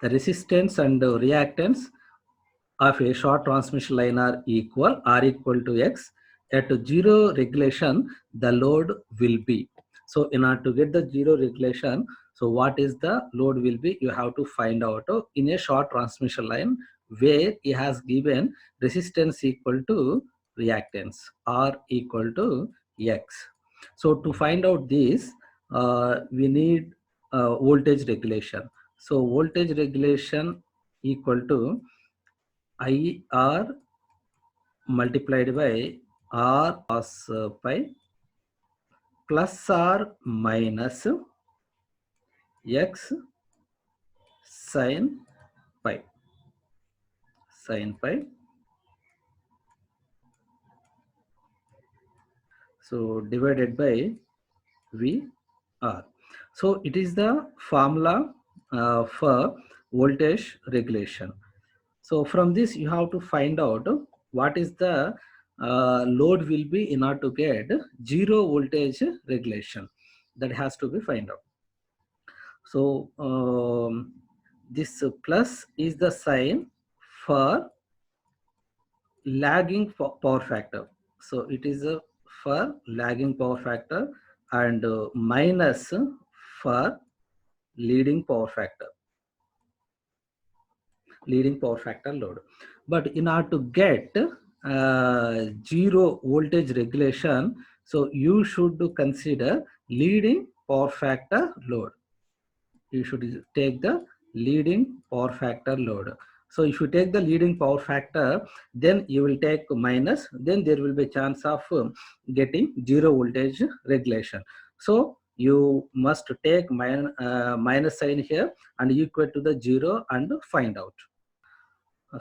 The resistance and reactance of a short transmission line are equal to X. At zero regulation, the load will be. So in order to get the zero regulation, so what is the load will be, you have to find out in a short transmission line where it has given resistance equal to reactance R equal to X. So to find out this, we need voltage regulation. So voltage regulation equal to IR multiplied by R cos pi plus or minus X sin pi. Sin pi. So divided by VR. So it is the formula for voltage regulation. So from this you have to find out what is the load will be in order to get zero voltage regulation. That has to be find out. So this plus is the sign for lagging power factor. So it is for lagging power factor, and minus for leading power factor. Leading power factor load. But in order to get zero voltage regulation, so you should consider leading power factor load. You should take the leading power factor load. So if you take the leading power factor, then you will take minus, then there will be a chance of getting zero voltage regulation. So you must take minus sign here and equal to the zero and find out.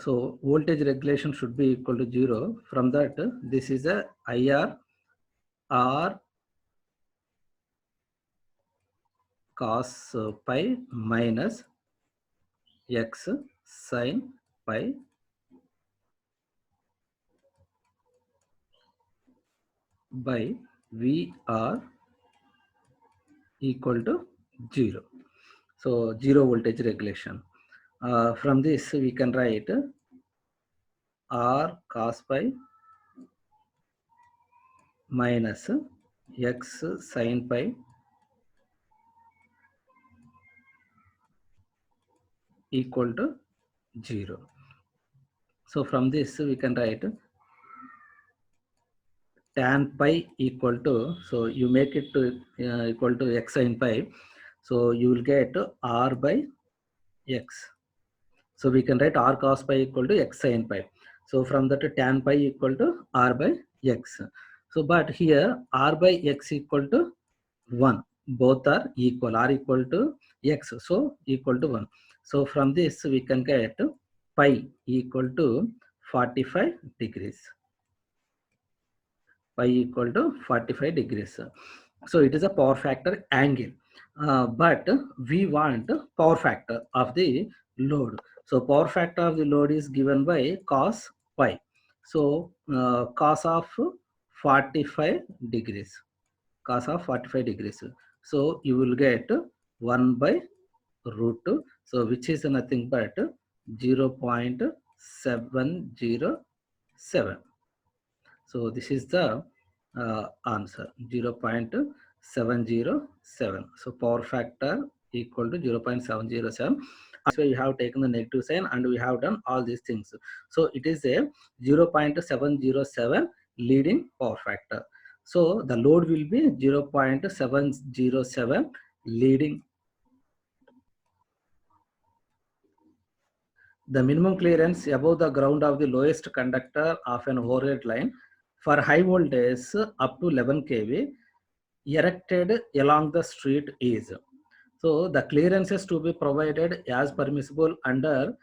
So voltage regulation should be equal to 0. From that, this is a IR R cos pi minus X sin pi by VR equal to 0. So 0 voltage regulation. From this we can write R cos pi minus X sin pi equal to 0. So from this we can write tan pi equal to, so you make it to equal to X sin pi, so you will get R by X. So we can write R cos pi equal to X sin pi. So from that, tan pi equal to R by X. So but here R by X equal to 1. Both are equal. R equal to X. So equal to 1. So from this we can get pi equal to 45 degrees. Pi equal to 45 degrees. So it is a power factor angle. But we want power factor of the load. So power factor of the load is given by cos pi. So cos of 45 degrees. Cos of 45 degrees. So you will get 1 by root 2. So which is nothing but 0.707. So this is the answer, 0.707. So power factor equal to 0.707. So we have taken the negative sign and we have done all these things. So it is a 0.707 leading power factor. So the load will be 0.707 leading. The minimum clearance above the ground of the lowest conductor of an overhead line for high voltage up to 11 kV erected along the street is. So the clearances to be provided as permissible under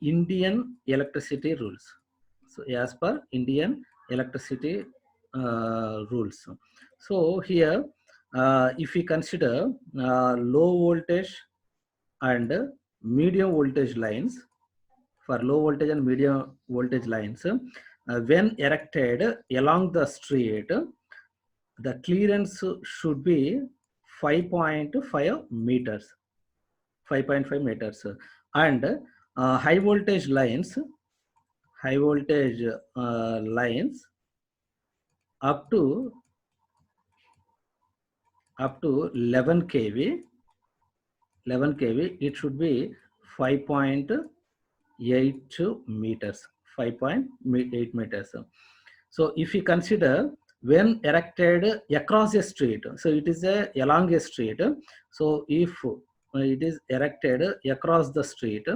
Indian electricity rules. So as per Indian electricity rules. So here, if we consider low voltage and medium voltage lines, for low voltage and medium voltage lines, when erected along the street, the clearance should be 5.5 meters. 5.5 meters. and high voltage lines lines up to 11 kV. It should be 5.8 meters. 5.8 meters. So if you consider when erected across a street, so it is along a street. So if it is erected across the street,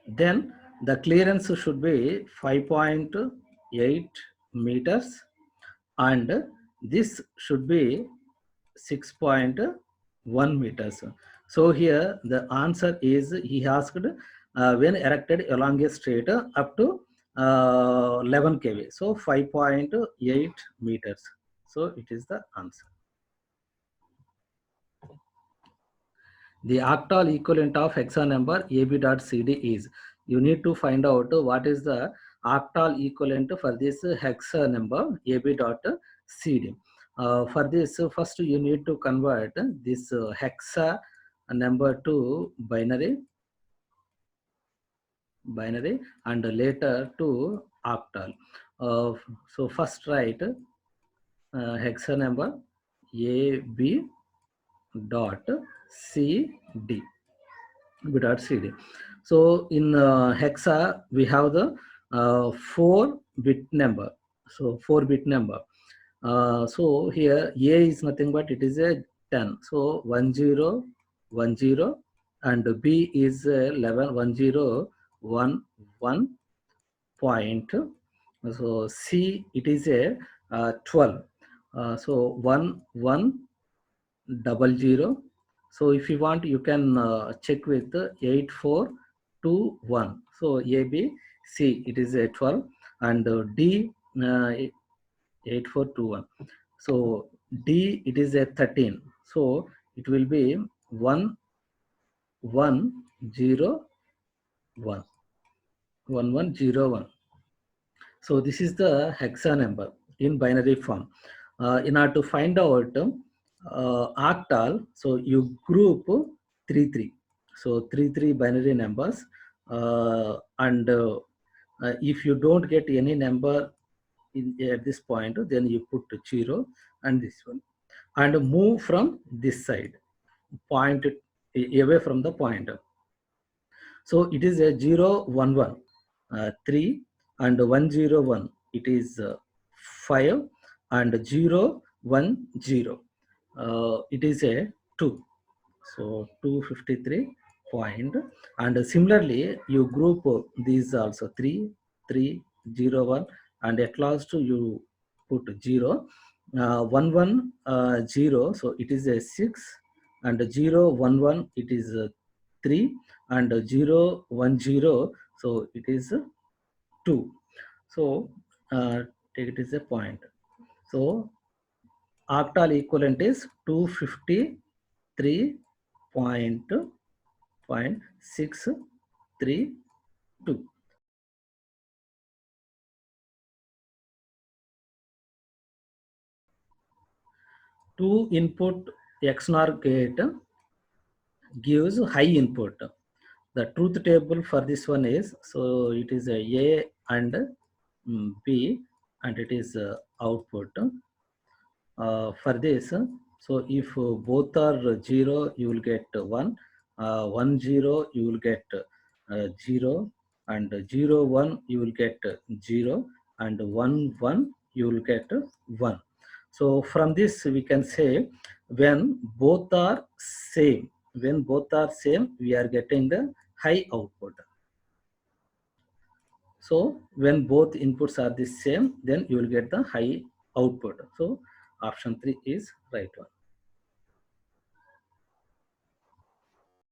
then the clearance should be 5.8 meters, and this should be 6.1 meters. So here the answer is, he asked when erected along a street up to 11 kV, so 5.8 meters. So it is the answer. The octal equivalent of hexa number AB.CD is. You need to find out what is the octal equivalent for this hexa number AB.CD. For this, first you need to convert this hexa number to binary, and later to octal. So first write hexa number AB.CD. B.CD. So in hexa we have the 4-bit number. So 4-bit number. So here A is nothing but it is a 10. So 1010, and B is 11, 1011 point. So C it is a 12. So 1100. So if you want, you can check with 8421. So A, B, C it is a 12, and D 8421. So D it is a 13. So it will be 1101. 1101. So this is the hexa number in binary form. In order to find out octal, so you group 3 so 3 binary numbers, and if you don't get any number at this point, then you put 0 and this one, and move from this side, point away from the point. So it is a 011 3, and 101 it is 5, and 010 it is a 2. So 253 point, and similarly you group these also 3 3 0 1, and at last you put 0 110. So it is a 6, and 011 it is 3, and 010 so it is 2. So take it as a point. So octal equivalent is 253.632. 2-input XNOR gate gives high input. The truth table for this one is, so it is A and B, and it is output. For this, so if both are 0, you will get 1, 1 0 you will get 0, and 0 1 you will get 0, and 1 1 you will get 1. So from this we can say, when both are same, we are getting the high output. So when both inputs are the same, then you will get the high output. So option 3 is right one.